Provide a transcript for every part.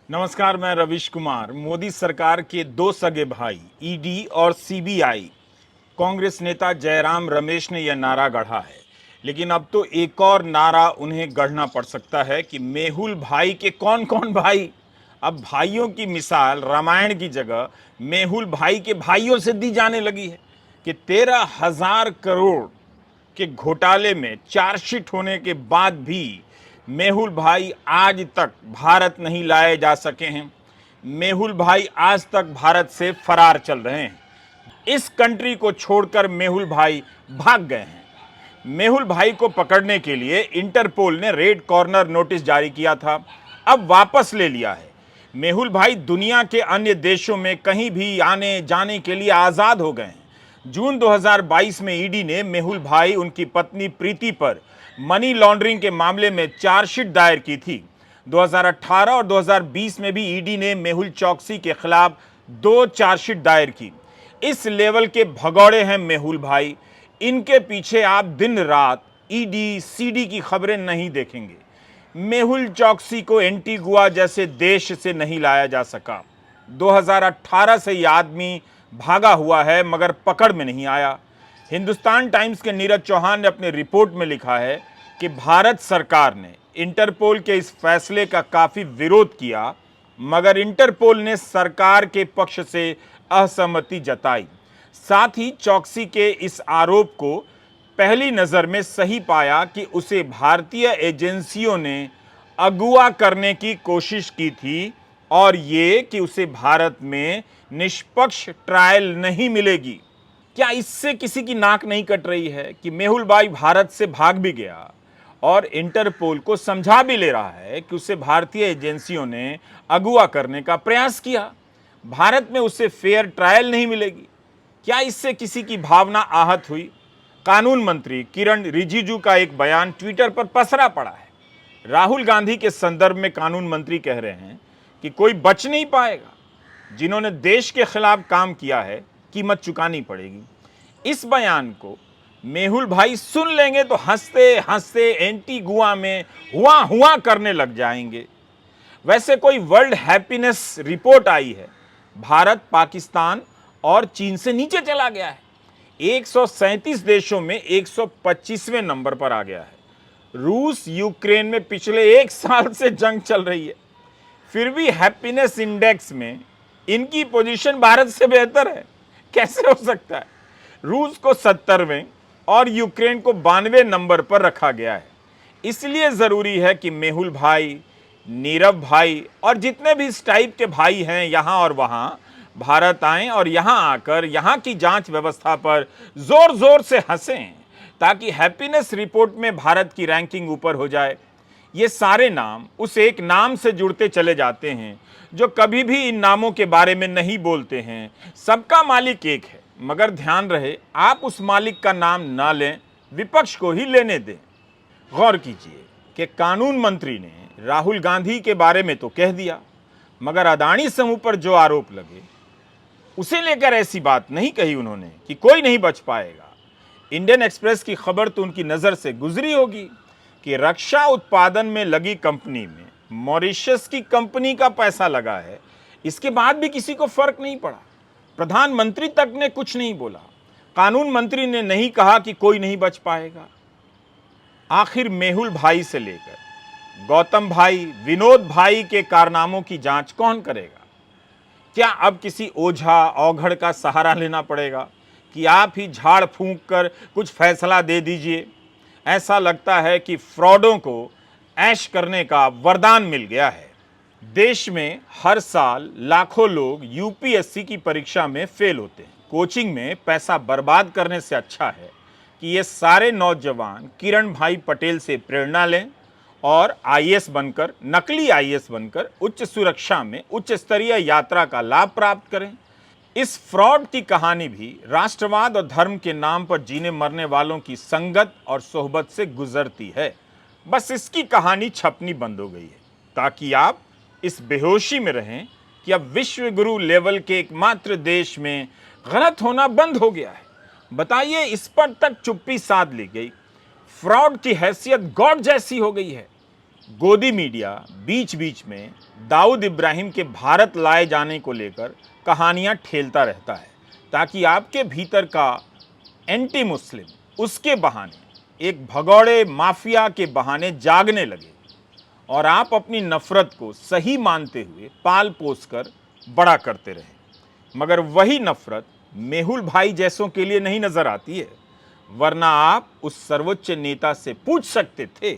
नमस्कार, मैं रविश कुमार। मोदी सरकार के दो सगे भाई ईडी और सीबीआई कांग्रेस नेता जयराम रमेश ने यह नारा गढ़ा है, लेकिन अब तो एक और नारा उन्हें गढ़ना पड़ सकता है कि मेहुल भाई के कौन कौन भाई। अब भाइयों की मिसाल रामायण की जगह मेहुल भाई के भाइयों से दी जाने लगी है कि 13,000 करोड़ के घोटाले में चार्जशीट होने के बाद भी मेहुल भाई आज तक भारत नहीं लाए जा सके हैं। मेहुल भाई आज तक भारत से फरार चल रहे हैं। इस कंट्री को छोड़कर मेहुल भाई भाग गए हैं। मेहुल भाई को पकड़ने के लिए इंटरपोल ने रेड कॉर्नर नोटिस जारी किया था, अब वापस ले लिया है। मेहुल भाई दुनिया के अन्य देशों में कहीं भी आने जाने के लिए आज़ाद हो गए हैं। जून 2022 में ईडी ने मेहुल भाई, उनकी पत्नी प्रीति पर मनी लॉन्ड्रिंग के मामले में चार्जशीट दायर की थी। 2018 और 2020 में भी ईडी ने मेहुल चौकसी के खिलाफ 2 चार्जशीट दायर की। इस लेवल के भगौड़े हैं मेहुल भाई। इनके पीछे आप दिन रात ईडी सीडी की खबरें नहीं देखेंगे। मेहुल चौकसी को एंटीगुआ जैसे देश से नहीं लाया जा सका। 2018 से यह आदमी भागा हुआ है मगर पकड़ में नहीं आया। हिंदुस्तान टाइम्स के नीरज चौहान ने अपनी रिपोर्ट में लिखा है कि भारत सरकार ने इंटरपोल के इस फैसले का काफी विरोध किया, मगर इंटरपोल ने सरकार के पक्ष से असहमति जताई। साथ ही चौकसी के इस आरोप को पहली नजर में सही पाया कि उसे भारतीय एजेंसियों ने अगुवा करने की कोशिश की थी और ये कि उसे भारत में निष्पक्ष ट्रायल नहीं मिलेगी। क्या इससे किसी की नाक नहीं कट रही है कि मेहुल भाई भारत से भाग भी गया और इंटरपोल को समझा भी ले रहा है कि उसे भारतीय एजेंसियों ने अगुवा करने का प्रयास किया, भारत में उसे फेयर ट्रायल नहीं मिलेगी। क्या इससे किसी की भावना आहत हुई? कानून मंत्री किरण रिजिजू का एक बयान ट्विटर पर पसरा पड़ा है। राहुल गांधी के संदर्भ में कानून मंत्री कह रहे हैं कि कोई बच नहीं पाएगा, जिन्होंने देश के खिलाफ काम किया है कीमत चुकानी पड़ेगी। इस बयान को मेहुल भाई सुन लेंगे तो हंसते हंसते एंटीगुआ में हुआ हुआ करने लग जाएंगे। वैसे कोई वर्ल्ड हैप्पीनेस रिपोर्ट आई है, भारत पाकिस्तान और चीन से नीचे चला गया है। 137 देशों में 125वें नंबर पर आ गया है। रूस यूक्रेन में पिछले 1 साल से जंग चल रही है, फिर भी हैप्पीनेस इंडेक्स में इनकी पोजीशन भारत से बेहतर है। कैसे हो सकता है? रूस को 70वें और यूक्रेन को 92वें नंबर पर रखा गया है। इसलिए जरूरी है कि मेहुल भाई, नीरव भाई और जितने भी इस टाइप के भाई हैं यहां और वहां भारत आएं और यहां आकर यहां की जांच व्यवस्था पर जोर जोर से हंसें, ताकि हैप्पीनेस रिपोर्ट में भारत की रैंकिंग ऊपर हो जाए। ये सारे नाम उस एक नाम से जुड़ते चले जाते हैं जो कभी भी इन नामों के बारे में नहीं बोलते हैं। सबका मालिक एक है, मगर ध्यान रहे आप उस मालिक का नाम ना लें, विपक्ष को ही लेने दें। गौर कीजिए कि कानून मंत्री ने राहुल गांधी के बारे में तो कह दिया, मगर अदानी समूह पर जो आरोप लगे उसे लेकर ऐसी बात नहीं कही उन्होंने कि कोई नहीं बच पाएगा। इंडियन एक्सप्रेस की खबर तो उनकी नजर से गुजरी होगी कि रक्षा उत्पादन में लगी कंपनी में मॉरिशस की कंपनी का पैसा लगा है, इसके बाद भी किसी को फर्क नहीं पड़ा। प्रधानमंत्री तक ने कुछ नहीं बोला। कानून मंत्री ने नहीं कहा कि कोई नहीं बच पाएगा। आखिर मेहुल भाई से लेकर गौतम भाई, विनोद भाई के कारनामों की जांच कौन करेगा? क्या अब किसी ओझा औघड़ का सहारा लेना पड़ेगा कि आप ही झाड़ फूंक कर कुछ फैसला दे दीजिए? ऐसा लगता है कि फ्रॉडों को ऐश करने का वरदान मिल गया है। देश में हर साल लाखों लोग यूपीएससी की परीक्षा में फेल होते हैं। कोचिंग में पैसा बर्बाद करने से अच्छा है कि ये सारे नौजवान किरण भाई पटेल से प्रेरणा लें और आईएएस बनकर, नकली आईएएस बनकर उच्च सुरक्षा में उच्च स्तरीय यात्रा का लाभ प्राप्त करें। इस फ्रॉड की कहानी भी राष्ट्रवाद और धर्म के नाम पर जीने मरने वालों की संगत और सोहबत से गुजरती है। बस इसकी कहानी छपनी बंद हो गई है, ताकि आप इस बेहोशी में रहें कि अब विश्व गुरु लेवल के एकमात्र देश में गलत होना बंद हो गया है। बताइए, इस पर तक चुप्पी साध ली गई। फ्रॉड की हैसियत गॉड जैसी हो गई है। गोदी मीडिया बीच बीच में दाऊद इब्राहिम के भारत लाए जाने को लेकर कहानियां ठेलता रहता है, ताकि आपके भीतर का एंटी मुस्लिम उसके बहाने, एक भगौड़े माफिया के बहाने जागने लगे और आप अपनी नफरत को सही मानते हुए पाल पोस कर बड़ा करते रहे। मगर वही नफरत मेहुल भाई जैसों के लिए नहीं नजर आती है, वरना आप उस सर्वोच्च नेता से पूछ सकते थे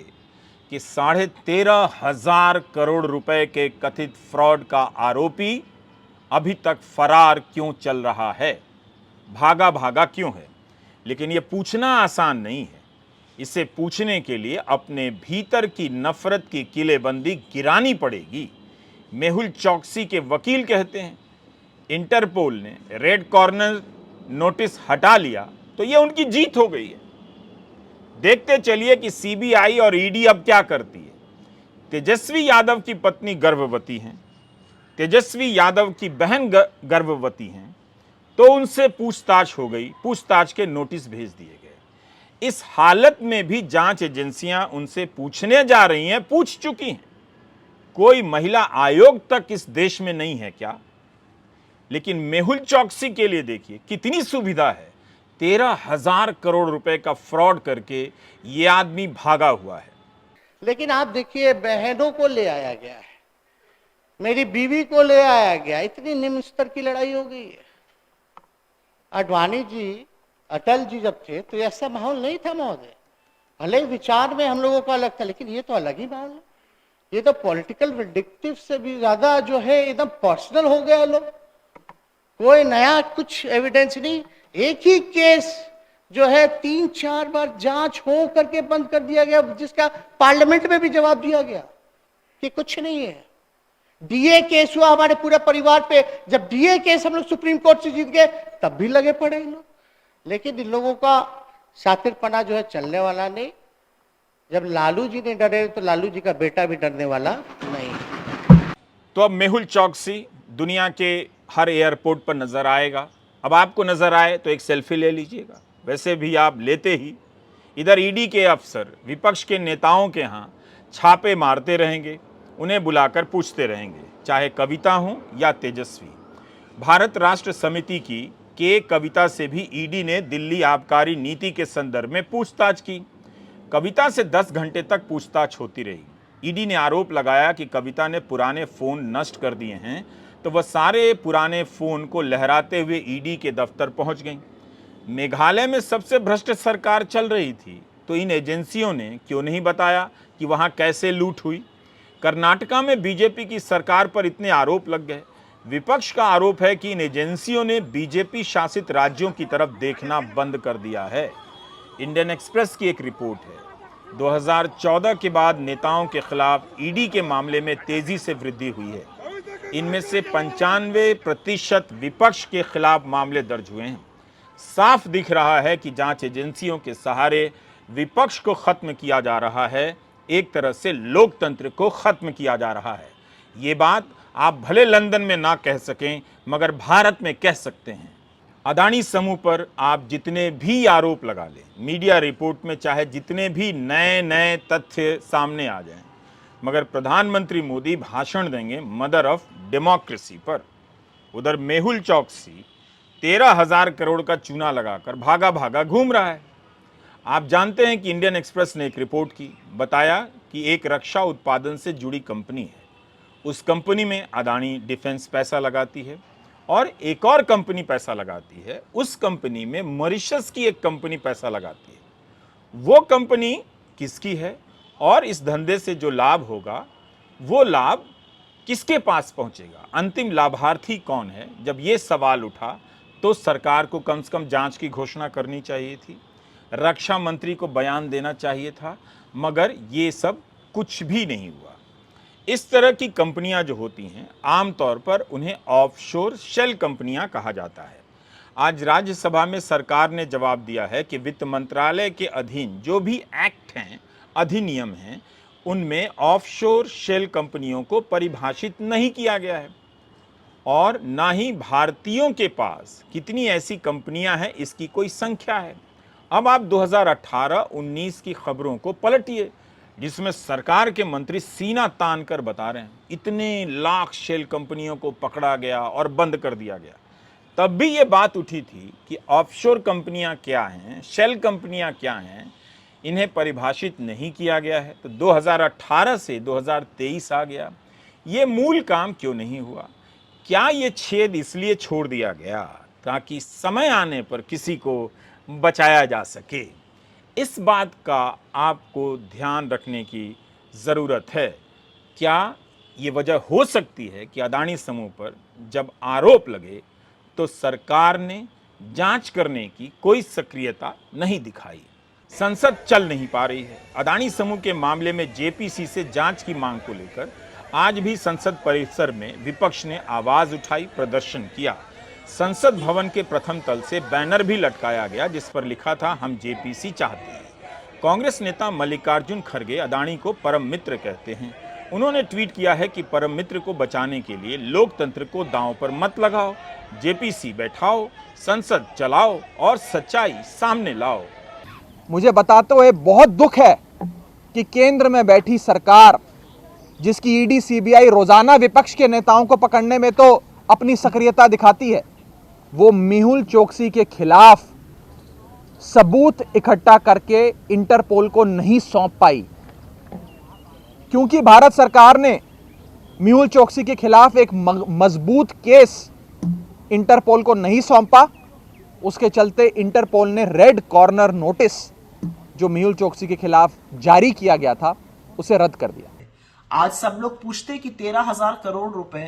कि 13,500 करोड़ रुपए के कथित फ्रॉड का आरोपी अभी तक फरार क्यों चल रहा है, भागा भागा क्यों है। लेकिन यह पूछना आसान नहीं है। इसे पूछने के लिए अपने भीतर की नफरत की किलेबंदी गिरानी पड़ेगी। मेहुल चौकसी के वकील कहते हैं, इंटरपोल ने रेड कॉर्नर नोटिस हटा लिया तो यह उनकी जीत हो गई है। देखते चलिए कि सीबीआई और ईडी अब क्या करती है। तेजस्वी यादव की पत्नी गर्भवती हैं, तेजस्वी यादव की बहन गर्भवती हैं, तो उनसे पूछताछ हो गई, पूछताछ के नोटिस भेज दिए गए। इस हालत में भी जांच एजेंसियां उनसे पूछने जा रही हैं, पूछ चुकी हैं। कोई महिला आयोग तक इस देश में नहीं है क्या? लेकिन मेहुल चौकसी के लिए देखिए कितनी सुविधा है। 13,000 करोड़ रुपए का फ्रॉड करके ये आदमी भागा हुआ है। लेकिन आप देखिए, बहनों को ले आया गया है, मेरी बीवी को ले आया गया, इतनी निम्न स्तर की लड़ाई हो गई है। आडवाणी जी, अटल जी जब थे तो ऐसा माहौल नहीं था महोदय। भले विचार में हम लोगों का अलग था, लेकिन ये तो अलग ही माहौल है। ये तो पॉलिटिकल विंडिक्टिव से भी ज्यादा जो है एकदम पर्सनल हो गया लोग। कोई नया कुछ एविडेंस नहीं। एक ही केस जो है 3-4 बार जांच हो करके बंद कर दिया गया, जिसका पार्लियामेंट में भी जवाब दिया गया कि कुछ नहीं है। डीए केस हुआ हमारे पूरे परिवार पे, जब डीए केस हम लोग सुप्रीम कोर्ट से जीत गए तब भी लगे पड़े इन लोग। लेकिन इन लोगों का सातिरपना जो है चलने वाला नहीं। जब लालू जी ने डरे तो लालू जी का बेटा भी डरने वाला नहीं। तो अब मेहुल चौकसी दुनिया के हर एयरपोर्ट पर नजर आएगा। अब आपको नजर आए तो एक सेल्फी ले लीजिएगा, वैसे भी आप लेते ही। इधर ईडी के अफसर विपक्ष के नेताओं के यहाँ छापे मारते रहेंगे, उन्हें बुलाकर पूछते रहेंगे, चाहे कविता हो या तेजस्वी। भारत राष्ट्र समिति की के कविता से भी ईडी ने दिल्ली आबकारी नीति के संदर्भ में पूछताछ की। कविता से 10 घंटे तक पूछताछ होती रही। ईडी ने आरोप लगाया कि कविता ने पुराने फोन नष्ट कर दिए हैं, तो वह सारे पुराने फोन को लहराते हुए ईडी के दफ्तर पहुंच गई। मेघालय में सबसे भ्रष्ट सरकार चल रही थी, तो इन एजेंसियों ने क्यों नहीं बताया कि वहां कैसे लूट हुई। कर्नाटका में बीजेपी की सरकार पर इतने आरोप लग गए। विपक्ष का आरोप है कि इन एजेंसियों ने बीजेपी शासित राज्यों की तरफ देखना बंद कर दिया है। इंडियन एक्सप्रेस की एक रिपोर्ट है, 2014 के बाद नेताओं के खिलाफ ईडी के मामले में तेजी से वृद्धि हुई है। इनमें से 95% विपक्ष के खिलाफ मामले दर्ज हुए हैं। साफ दिख रहा है कि जांच एजेंसियों के सहारे विपक्ष को खत्म किया जा रहा है, एक तरह से लोकतंत्र को खत्म किया जा रहा है। ये बात आप भले लंदन में ना कह सकें, मगर भारत में कह सकते हैं। अदानी समूह पर आप जितने भी आरोप लगा लें, मीडिया रिपोर्ट में चाहे जितने भी नए नए तथ्य सामने आ जाएं, मगर प्रधानमंत्री मोदी भाषण देंगे मदर ऑफ डेमोक्रेसी पर। उधर मेहुल चौकसी 13,000 करोड़ का चूना लगाकर भागा भागा घूम रहा है। आप जानते हैं कि इंडियन एक्सप्रेस ने एक रिपोर्ट की, बताया कि एक रक्षा उत्पादन से जुड़ी कंपनी है। उस कंपनी में अदानी डिफेंस पैसा लगाती है और एक और कंपनी पैसा लगाती है। उस कंपनी में मॉरिशस की एक कंपनी पैसा लगाती है। वो कंपनी किसकी है और इस धंधे से जो लाभ होगा वो लाभ किसके पास पहुंचेगा, अंतिम लाभार्थी कौन है? जब ये सवाल उठा तो सरकार को कम से कम जांच की घोषणा करनी चाहिए थी, रक्षा मंत्री को बयान देना चाहिए था, मगर ये सब कुछ भी नहीं हुआ। इस तरह की कंपनियां जो होती हैं आमतौर पर उन्हें ऑफशोर शेल कंपनियां कहा जाता है। आज राज्यसभा में सरकार ने जवाब दिया है कि वित्त मंत्रालय के अधीन जो भी एक्ट हैं, अधिनियम हैं, उनमें ऑफशोर शेल कंपनियों को परिभाषित नहीं किया गया है और ना ही भारतीयों के पास कितनी ऐसी कंपनियां हैं इसकी कोई संख्या है। अब आप 2018-19 की खबरों को पलटिए। जिसमें सरकार के मंत्री सीना तान कर बता रहे हैं इतने लाख शेल कंपनियों को पकड़ा गया और बंद कर दिया गया। तब भी ये बात उठी थी कि ऑफशोर कंपनियां क्या हैं, शेल कंपनियां क्या हैं, इन्हें परिभाषित नहीं किया गया है। तो 2018 से 2023 आ गया, ये मूल काम क्यों नहीं हुआ? क्या ये छेद इसलिए छोड़ दिया गया ताकि समय आने पर किसी को बचाया जा सके? इस बात का आपको ध्यान रखने की ज़रूरत है। क्या ये वजह हो सकती है कि अदानी समूह पर जब आरोप लगे तो सरकार ने जांच करने की कोई सक्रियता नहीं दिखाई? संसद चल नहीं पा रही है। अदानी समूह के मामले में जेपीसी से जांच की मांग को लेकर आज भी संसद परिसर में विपक्ष ने आवाज उठाई, प्रदर्शन किया। संसद भवन के प्रथम तल से बैनर भी लटकाया गया जिस पर लिखा था, हम जेपीसी चाहते हैं। कांग्रेस नेता मल्लिकार्जुन खड़गे अदानी को परम मित्र कहते हैं। उन्होंने ट्वीट किया है कि परम मित्र को बचाने के लिए लोकतंत्र को दांव पर मत लगाओ, जेपीसी बैठाओ, संसद चलाओ और सच्चाई सामने लाओ। मुझे बताते हुए बहुत दुख है कि केंद्र में बैठी सरकार, जिसकी ईडी सीबीआई रोजाना विपक्ष के नेताओं को पकड़ने में तो अपनी सक्रियता दिखाती है, वो मेहुल चोकसी के खिलाफ सबूत इकट्ठा करके इंटरपोल को नहीं सौंप पाई। क्योंकि भारत सरकार ने मेहुल चोकसी के खिलाफ एक मजबूत केस इंटरपोल को नहीं सौंपा, उसके चलते इंटरपोल ने रेड कॉर्नर नोटिस जो मेहुल चोकसी के खिलाफ जारी किया गया था उसे रद्द कर दिया। आज सब लोग पूछते कि 13,000 करोड़ रुपए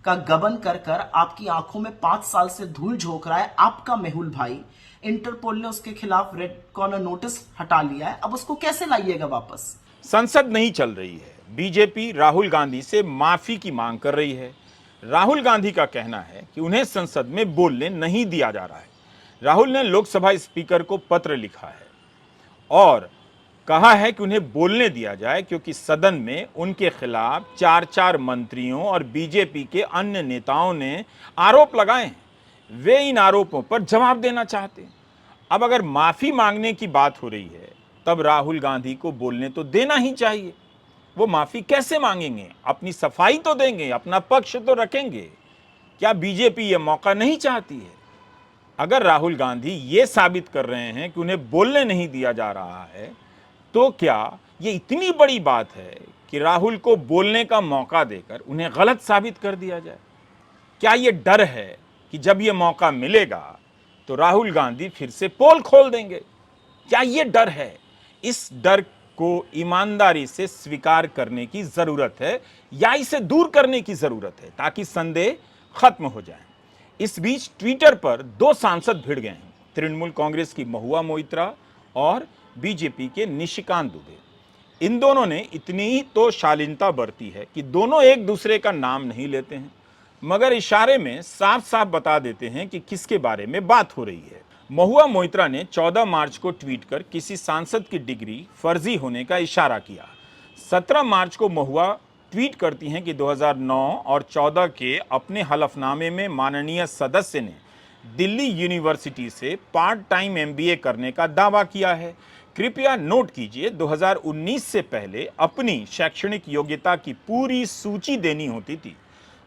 का गबन कर कर आपकी आंखों में 5 साल से धूल झोंक रहा है आपका मेहुल भाई। इंटरपोल ने उसके खिलाफ रेड कॉर्नर नोटिस हटा लिया है, अब उसको कैसे लाइएगा वापस? संसद नहीं चल रही है। बीजेपी राहुल गांधी से माफी की मांग कर रही है। राहुल गांधी का कहना है कि उन्हें संसद में बोलने नहीं दिया जा रहा है। राहुल ने लोकसभा स्पीकर को पत्र लिखा है और कहा है कि उन्हें बोलने दिया जाए क्योंकि सदन में उनके खिलाफ 4 मंत्रियों और बीजेपी के अन्य नेताओं ने आरोप लगाए हैं। वे इन आरोपों पर जवाब देना चाहते हैं। अब अगर माफी मांगने की बात हो रही है तब राहुल गांधी को बोलने तो देना ही चाहिए। वो माफी कैसे मांगेंगे? अपनी सफाई तो देंगे, अपना पक्ष तो रखेंगे। क्या बीजेपी ये मौका नहीं चाहती है? अगर राहुल गांधी ये साबित कर रहे हैं कि उन्हें बोलने नहीं दिया जा रहा है तो क्या ये इतनी बड़ी बात है कि राहुल को बोलने का मौका देकर उन्हें गलत साबित कर दिया जाए? क्या ये डर है कि जब ये मौका मिलेगा तो राहुल गांधी फिर से पोल खोल देंगे? क्या ये डर है? इस डर को ईमानदारी से स्वीकार करने की जरूरत है या इसे दूर करने की जरूरत है ताकि संदेह खत्म हो जाए। इस बीच ट्विटर पर 2 सांसद भिड़ गए हैं, तृणमूल कांग्रेस की महुआ मोइत्रा और बीजेपी के निशिकांत दुबे। इन दोनों ने इतनी ही तो शालीनता बरती है कि दोनों एक दूसरे का नाम नहीं लेते हैं, मगर इशारे में साफ साफ बता देते हैं कि किसके बारे में बात हो रही है। महुआ मोइत्रा ने 14 मार्च को ट्वीट कर किसी सांसद की डिग्री फर्जी होने का इशारा किया। 17 मार्च को महुआ ट्वीट करती हैं कि 2009 और 14 के अपने हलफनामे में माननीय सदस्य ने दिल्ली यूनिवर्सिटी से पार्ट टाइम एमबीए करने का दावा किया है। कृपया नोट कीजिए, 2019 से पहले अपनी शैक्षणिक योग्यता की पूरी सूची देनी होती थी।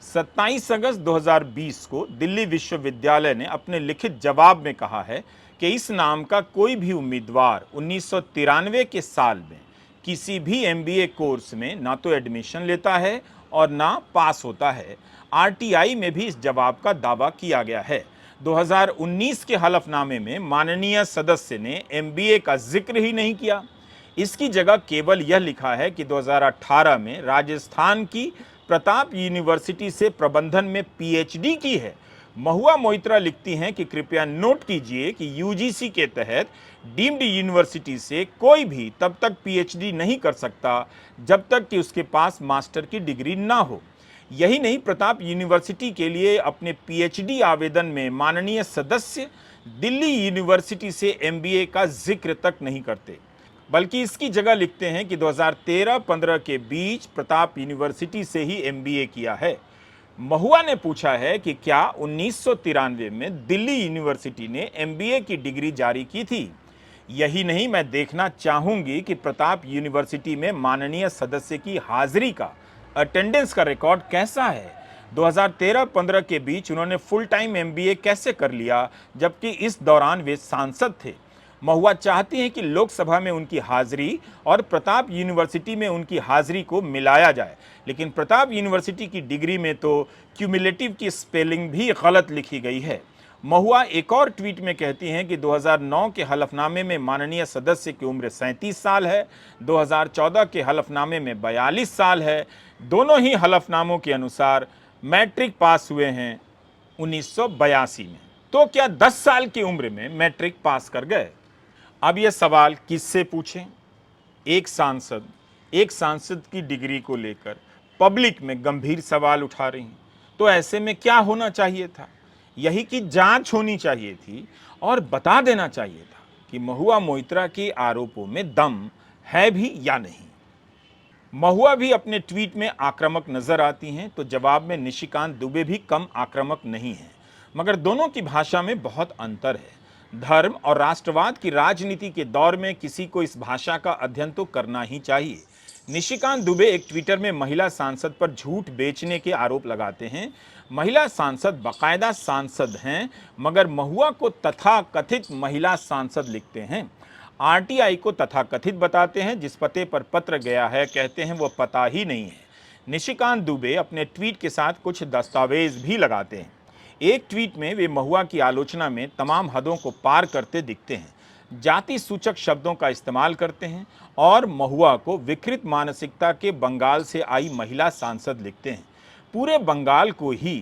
27 अगस्त 2020 को दिल्ली विश्वविद्यालय ने अपने लिखित जवाब में कहा है कि इस नाम का कोई भी उम्मीदवार 1993 के साल में किसी भी एमबीए कोर्स में ना तो एडमिशन लेता है और ना पास होता है। आरटीआई में भी इस जवाब का दावा किया गया है। 2019 के हलफनामे में माननीय सदस्य ने एमबीए का जिक्र ही नहीं किया। इसकी जगह केवल यह लिखा है कि 2018 में राजस्थान की प्रताप यूनिवर्सिटी से प्रबंधन में पीएचडी की है। महुआ मोइत्रा लिखती हैं कि कृपया नोट कीजिए कि यूजीसी के तहत डीम्ड यूनिवर्सिटी से कोई भी तब तक पीएचडी नहीं कर सकता जब तक कि उसके पास मास्टर की डिग्री ना हो। यही नहीं, प्रताप यूनिवर्सिटी के लिए अपने पीएचडी आवेदन में माननीय सदस्य दिल्ली यूनिवर्सिटी से एमबीए का जिक्र तक नहीं करते, बल्कि इसकी जगह लिखते हैं कि 2013-15 के बीच प्रताप यूनिवर्सिटी से ही एमबीए किया है। महुआ ने पूछा है कि क्या 1993 में दिल्ली यूनिवर्सिटी ने एमबीए की डिग्री जारी की थी? यही नहीं, मैं देखना चाहूंगी कि प्रताप यूनिवर्सिटी में माननीय सदस्य की हाजिरी का, अटेंडेंस का रिकॉर्ड कैसा है। 2013-15 के बीच उन्होंने फुल टाइम MBA कैसे कर लिया, जबकि इस दौरान वे सांसद थे। महुआ चाहती हैं कि लोकसभा में उनकी हाजिरी और प्रताप यूनिवर्सिटी में उनकी हाजिरी को मिलाया जाए, लेकिन प्रताप यूनिवर्सिटी की डिग्री में तो क्यूमुलेटिव की स्पेलिंग भी गलत लिखी गई है। महुआ एक और ट्वीट में कहती हैं कि 2009 के हलफनामे में माननीय सदस्य की उम्र 37 साल है, 2014 के हलफनामे में 42 साल है। दोनों ही हलफनामों के अनुसार मैट्रिक पास हुए हैं 1982 में। तो क्या 10 साल की उम्र में मैट्रिक पास कर गए? अब यह सवाल किससे पूछें? एक सांसद की डिग्री को लेकर पब्लिक में गंभीर सवाल उठा रही हैं। तो ऐसे में क्या होना चाहिए था? यही कि जांच होनी चाहिए थी और बता देना चाहिए था कि महुआ मोइत्रा के आरोपों में दम है भी या नहीं। महुआ भी अपने ट्वीट में आक्रामक नजर आती हैं, तो जवाब में निशिकांत दुबे भी कम आक्रामक नहीं है, मगर दोनों की भाषा में बहुत अंतर है। धर्म और राष्ट्रवाद की राजनीति के दौर में किसी को इस भाषा का अध्ययन तो करना ही चाहिए। निशिकांत दुबे एक ट्विटर में महिला सांसद पर झूठ बेचने के आरोप लगाते हैं। महिला सांसद बाकायदा सांसद हैं, मगर महुआ को तथाकथित महिला सांसद लिखते हैं। RTI को तथाकथित बताते हैं, जिस पते पर पत्र गया है कहते हैं वो पता ही नहीं है। निशिकांत दुबे अपने ट्वीट के साथ कुछ दस्तावेज भी लगाते हैं। एक ट्वीट में वे महुआ की आलोचना में तमाम हदों को पार करते दिखते हैं, जाति सूचक शब्दों का इस्तेमाल करते हैं और महुआ को विकृत मानसिकता के बंगाल से आई महिला सांसद लिखते हैं। पूरे बंगाल को ही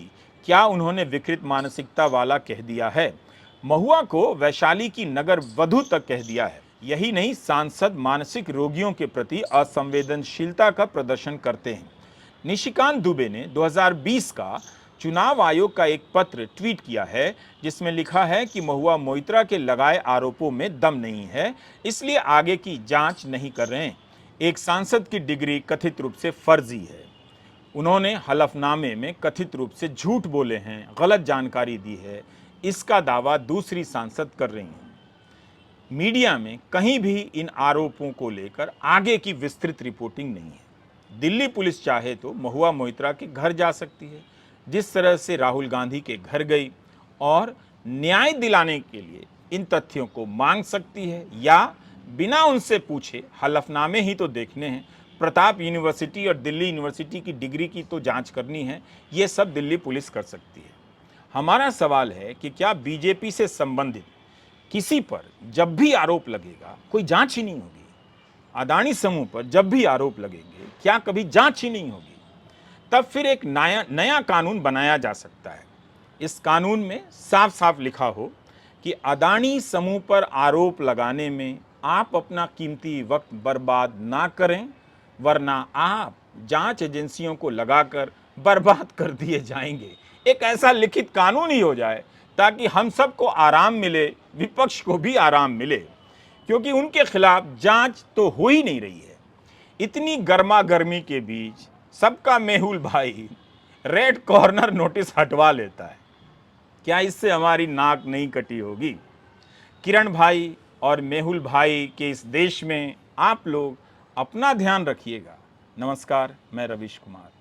क्या उन्होंने विकृत मानसिकता वाला कह दिया है? महुआ को वैशाली की नगर वधू तक कह दिया है। यही नहीं, सांसद मानसिक रोगियों के प्रति असंवेदनशीलता का प्रदर्शन करते हैं। निशिकांत दुबे ने 2020 का चुनाव आयोग का एक पत्र ट्वीट किया है, जिसमें लिखा है कि महुआ मोइत्रा के लगाए आरोपों में दम नहीं है, इसलिए आगे की जांच नहीं कर रहे हैं। एक सांसद की डिग्री कथित रूप से फर्जी है। उन्होंने हलफनामे में कथित रूप से झूठ बोले हैं, गलत जानकारी दी है, इसका दावा दूसरी सांसद कर रही हैं। मीडिया में कहीं भी इन आरोपों को लेकर आगे की विस्तृत रिपोर्टिंग नहीं है। दिल्ली पुलिस चाहे तो महुआ मोइत्रा के घर जा सकती है, जिस तरह से राहुल गांधी के घर गई, और न्याय दिलाने के लिए इन तथ्यों को मांग सकती है, या बिना उनसे पूछे हलफनामे ही तो देखने हैं, प्रताप यूनिवर्सिटी और दिल्ली यूनिवर्सिटी की डिग्री की तो जांच करनी है, ये सब दिल्ली पुलिस कर सकती है। हमारा सवाल है कि क्या बीजेपी से संबंधित किसी पर जब भी आरोप लगेगा कोई जांच ही नहीं होगी? अदानी समूह पर जब भी आरोप लगेंगे क्या कभी जांच ही नहीं होगी? तब फिर एक नया कानून बनाया जा सकता है। इस कानून में साफ साफ लिखा हो कि अदानी समूह पर आरोप लगाने में आप अपना कीमती वक्त बर्बाद ना करें, वरना आप जांच एजेंसियों को लगाकर बर्बाद कर दिए जाएंगे। एक ऐसा लिखित कानून ही हो जाए ताकि हम सबको आराम मिले, विपक्ष को भी आराम मिले, क्योंकि उनके खिलाफ जांच तो हो ही नहीं रही है। इतनी गर्मा गर्मी के बीच सबका मेहुल भाई रेड कॉर्नर नोटिस हटवा लेता है। क्या इससे हमारी नाक नहीं कटी होगी? किरण भाई और मेहुल भाई के इस देश में आप लोग अपना ध्यान रखिएगा। नमस्कार, मैं रवीश कुमार।